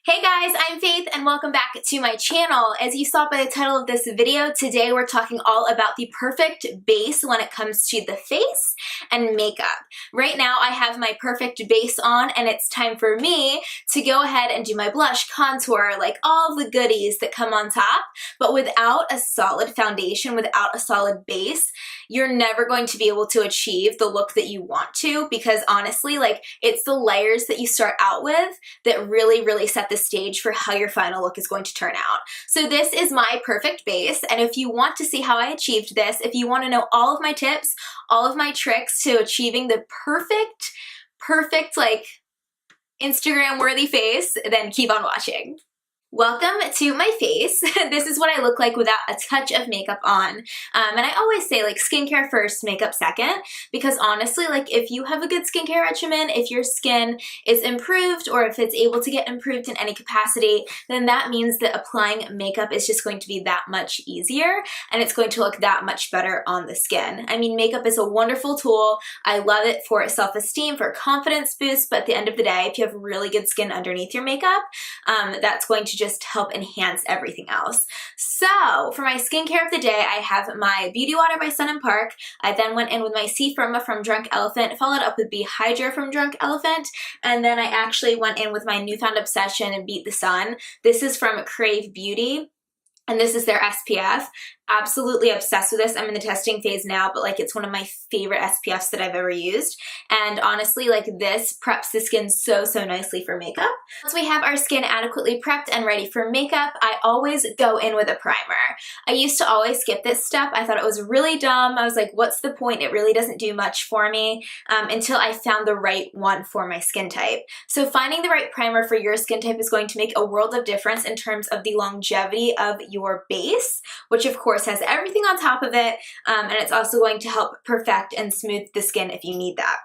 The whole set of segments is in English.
Hey guys, I'm Faith and welcome back to my channel. As you saw by the title of this video, today we're talking all about the perfect base when it comes to the face and makeup. Right now I have my perfect base on and it's time for me to go ahead and do my blush, contour, like all the goodies that come on top. But without a solid foundation, without a solid base, you're never going to be able to achieve the look that you want to, because honestly, like, it's the layers that you start out with that really set the stage for how your final look is going to turn out. So this is my perfect base, and if you want to see how I achieved this, if you want to know all of my tips, all of my tricks to achieving the perfect like Instagram worthy face, then keep on watching. Welcome to my face. This is what I look like without a touch of makeup on. And I always say, like, skincare first, makeup second, because honestly, like, if you have a good skincare regimen, if your skin is improved or if it's able to get improved in any capacity, then that means that applying makeup is just going to be that much easier and it's going to look that much better on the skin. I mean, makeup is a wonderful tool. I love it for self-esteem, for confidence boost, but at the end of the day, if you have really good skin underneath your makeup, that's going to just help enhance everything else. So for my skincare of the day, I have my Beauty Water by Sun & Park. I then went in with my C Firma from Drunk Elephant, followed up with Be Hydra from Drunk Elephant, and then I actually went in with my newfound obsession and Beat the Sun. This is from Crave Beauty, and this is their SPF. Absolutely obsessed with this. I'm in the testing phase now, but like, it's one of my favorite SPFs that I've ever used. And honestly, like, this preps the skin so nicely for makeup. Once we have our skin adequately prepped and ready for makeup, I always go in with a primer. I used to always skip this step. I thought it was really dumb. I was like, what's the point? It really doesn't do much for me, until I found the right one for my skin type. So finding the right primer for your skin type is going to make a world of difference in terms of the longevity of your base, which of course has everything on top of it, and it's also going to help perfect and smooth the skin if you need that.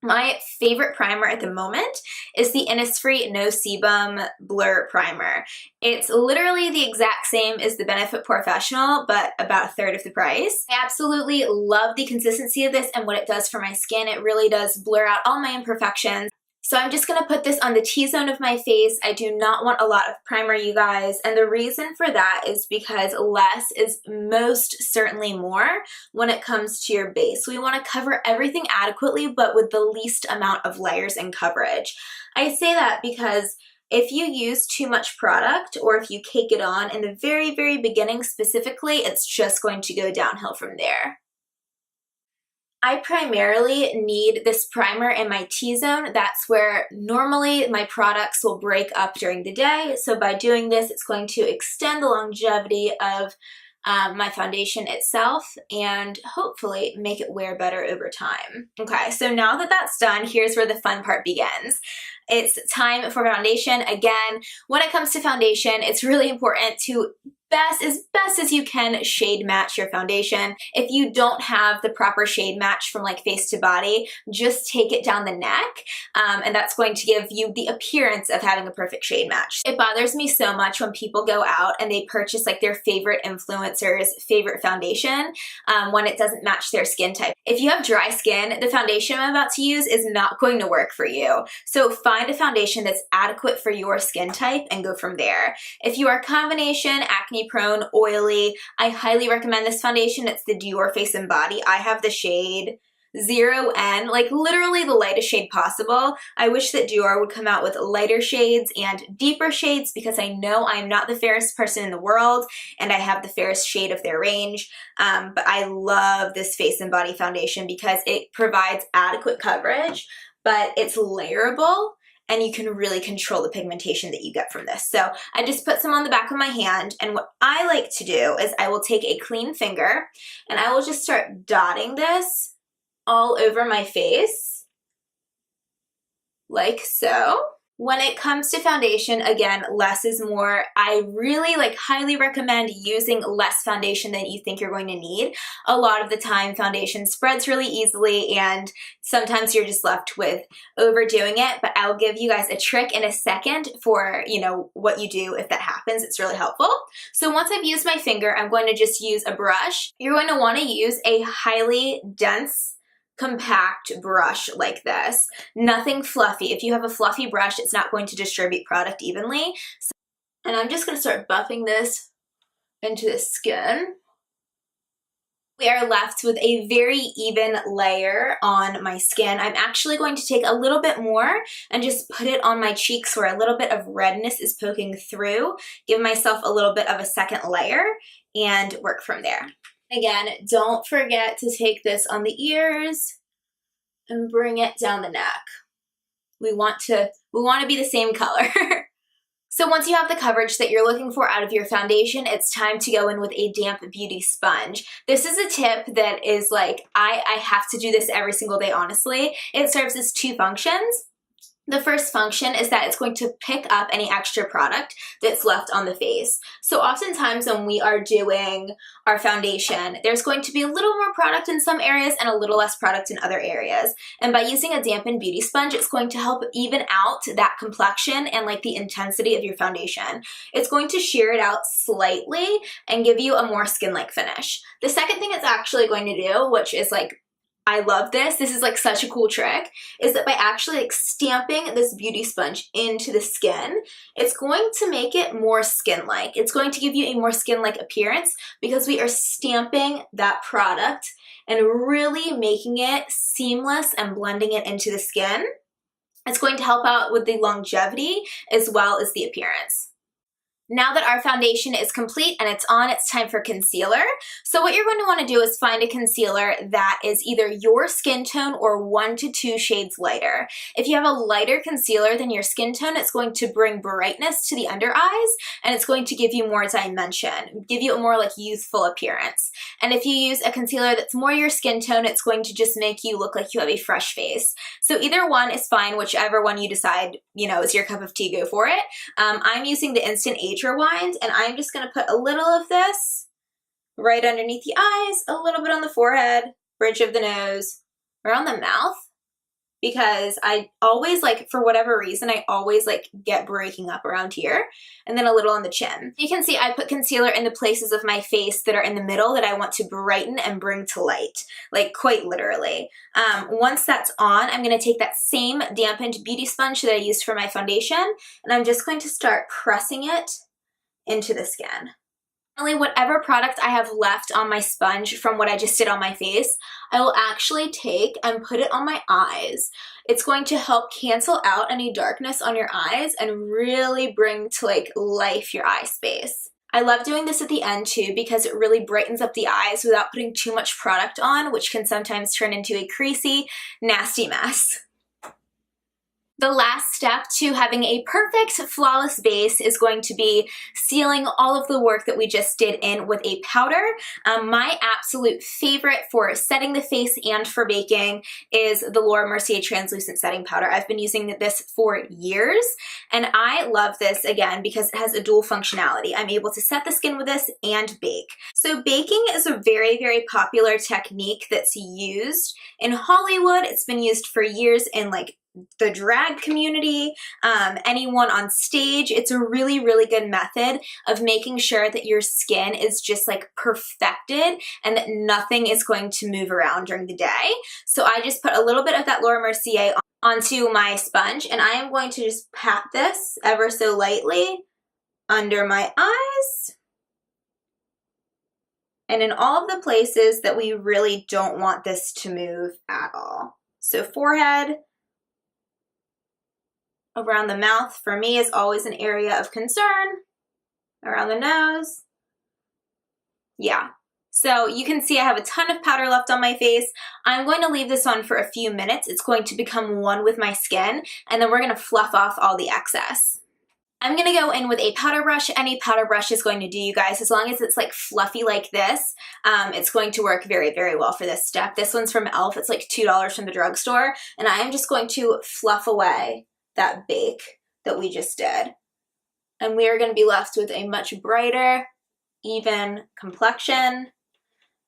My favorite primer at the moment is the Innisfree No Sebum Blur Primer. It's literally the exact same as the Benefit Professional, but about a third of the price. I absolutely love the consistency of this and what it does for my skin. It really does blur out all my imperfections. So I'm just going to put this on the T-zone of my face. I do not want a lot of primer, you guys, and the reason for that is because less is most certainly more when it comes to your base. We want to cover everything adequately, but with the least amount of layers and coverage. I say that because if you use too much product, or if you cake it on in the very beginning specifically, it's just going to go downhill from there. I primarily need this primer in my T-zone. That's where normally my products will break up during the day. So by doing this, it's going to extend the longevity of my foundation itself and hopefully make it wear better over time. Okay, so now that that's done, here's where the fun part begins. It's time for foundation. Again, when it comes to foundation, it's really important to as best as you can shade match your foundation. If you don't have the proper shade match from like face to body, just take it down the neck, and that's going to give you the appearance of having a perfect shade match. It bothers me so much when people go out and they purchase like their favorite influencer's favorite foundation when it doesn't match their skin type. If you have dry skin, the foundation I'm about to use is not going to work for you. So find a foundation that's adequate for your skin type and go from there. If you are combination, acne prone, oily, I highly recommend this foundation. It's the Dior Face and Body. I have the shade 0N, like literally the lightest shade possible. I wish that Dior would come out with lighter shades and deeper shades, because I know I'm not the fairest person in the world and I have the fairest shade of their range. But I love this Face and Body foundation because it provides adequate coverage, but it's layerable, and you can really control the pigmentation that you get from this. So I just put some on the back of my hand, and what I like to do is I will take a clean finger and I will just start dotting this all over my face, like so. When it comes to foundation, again, less is more. I really highly recommend using less foundation than you think you're going to need. A lot of the time foundation spreads really easily and sometimes you're just left with overdoing it, but I'll give you guys a trick in a second for, you know, what you do if that happens. It's really helpful. So once I've used my finger, I'm going to just use a brush. You're going to want to use a highly dense compact brush like this. Nothing fluffy. If you have a fluffy brush, it's not going to distribute product evenly. And I'm just going to start buffing this into the skin. We are left with a very even layer on my skin. I'm actually going to take a little bit more and just put it on my cheeks where a little bit of redness is poking through, give myself a little bit of a second layer, and work from there. Again, don't forget to take this on the ears and bring it down the neck. We want to be the same color. So once you have the coverage that you're looking for out of your foundation, it's time to go in with a damp beauty sponge. This is a tip that is like, I have to do this every single day, honestly. It serves as two functions. The first function is that it's going to pick up any extra product that's left on the face. So oftentimes when we are doing our foundation, there's going to be a little more product in some areas and a little less product in other areas. And by using a dampened beauty sponge, it's going to help even out that complexion and like the intensity of your foundation. It's going to sheer it out slightly and give you a more skin-like finish. The second thing it's actually going to do, which is like, I love this. This is like such a cool trick, is that by actually like stamping this beauty sponge into the skin, it's going to make it more skin-like. It's going to give you a more skin-like appearance because we are stamping that product and really making it seamless and blending it into the skin. It's going to help out with the longevity as well as the appearance. Now that our foundation is complete and it's on, it's time for concealer. So what you're going to want to do is find a concealer that is either your skin tone or 1 to 2 shades lighter. If you have a lighter concealer than your skin tone, it's going to bring brightness to the under eyes and it's going to give you more dimension, give you a more like youthful appearance. And if you use a concealer that's more your skin tone, it's going to just make you look like you have a fresh face. So either one is fine, whichever one you decide, you know, is your cup of tea, go for it. I'm using the Instant Age Rewind, and I'm just going to put a little of this right underneath the eyes, a little bit on the forehead, bridge of the nose, or on the mouth, because I always like, for whatever reason, I always like get breaking up around here, and then a little on the chin. You can see I put concealer in the places of my face that are in the middle that I want to brighten and bring to light, like quite literally. Once that's on, I'm going to take that same dampened beauty sponge that I used for my foundation, and I'm just going to start pressing it into the skin. Finally, whatever product I have left on my sponge from what I just did on my face, I will actually take and put it on my eyes. It's going to help cancel out any darkness on your eyes and really bring to like life your eye space. I love doing this at the end too because it really brightens up the eyes without putting too much product on, which can sometimes turn into a creasy, nasty mess. The last step to having a perfect, flawless base is going to be sealing all of the work that we just did in with a powder. My absolute favorite for setting the face and for baking is the Mercier Translucent Setting Powder. I've been using this for years, and I love this, again, because it has a dual functionality. I'm able to set the skin with this and bake. So baking is a very, very popular technique that's used in Hollywood. It's been used for years in like the drag community, anyone on stage. It's a really, really good method of making sure that your skin is just like perfected and that nothing is going to move around during the day. So I just put a little bit of that Mercier onto my sponge, and I am going to just pat this ever so lightly under my eyes and in all of the places that we really don't want this to move at all. So forehead, around the mouth, for me, is always an area of concern. Around the nose. Yeah. So you can see I have a ton of powder left on my face. I'm going to leave this on for a few minutes. It's going to become one with my skin, and then we're going to fluff off all the excess. I'm going to go in with a powder brush. Any powder brush is going to do, you guys, as long as it's like fluffy like this. It's going to work very, very well for this step. This one's from e.l.f. It's like $2 from the drugstore, and I am just going to fluff away that bake that we just did. And we are going to be left with a much brighter, even complexion,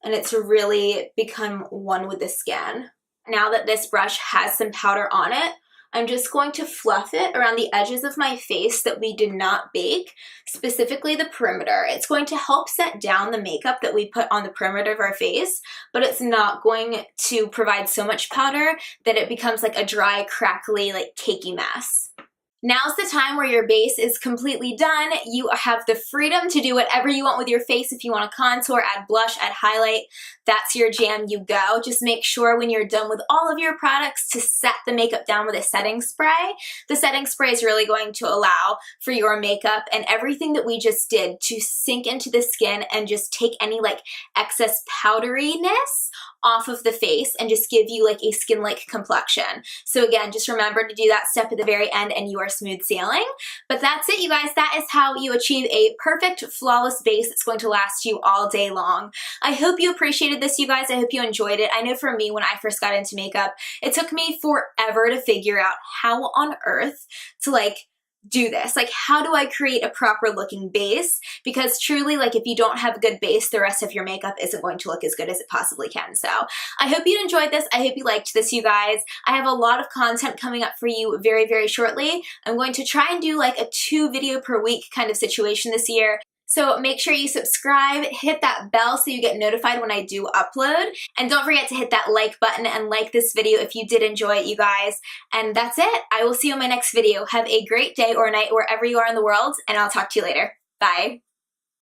and it's really become one with the skin. Now that this brush has some powder on it, I'm just going to fluff it around the edges of my face that we did not bake, specifically the perimeter. It's going to help set down the makeup that we put on the perimeter of our face, but it's not going to provide so much powder that it becomes like a dry, crackly, like cakey mess. Now's the time where your base is completely done. You have the freedom to do whatever you want with your face. If you want to contour, add blush, add highlight, that's your jam, you go. Just make sure when you're done with all of your products to set the makeup down with a setting spray. The setting spray is really going to allow for your makeup and everything that we just did to sink into the skin and just take any like excess powderiness off of the face and just give you like a skin-like complexion. So again, just remember to do that step at the very end and you are smooth sailing. But that's it, you guys. That is how you achieve a perfect, flawless base that's going to last you all day long. I hope you appreciated this, you guys. I hope you enjoyed it. I know for me, when I first got into makeup, it took me forever to figure out how on earth to like do this. Like, how do I create a proper looking base? Because truly, like, if you don't have a good base, the rest of your makeup isn't going to look as good as it possibly can. So I hope you enjoyed this. I hope you liked this, you guys. I have a lot of content coming up for you very, very shortly. I'm going to try and do like a 2 video per week kind of situation this year. So make sure you subscribe, hit that bell so you get notified when I do upload. And don't forget to hit that like button and like this video if you did enjoy it, you guys. And that's it. I will see you in my next video. Have a great day or night wherever you are in the world, and I'll talk to you later. Bye.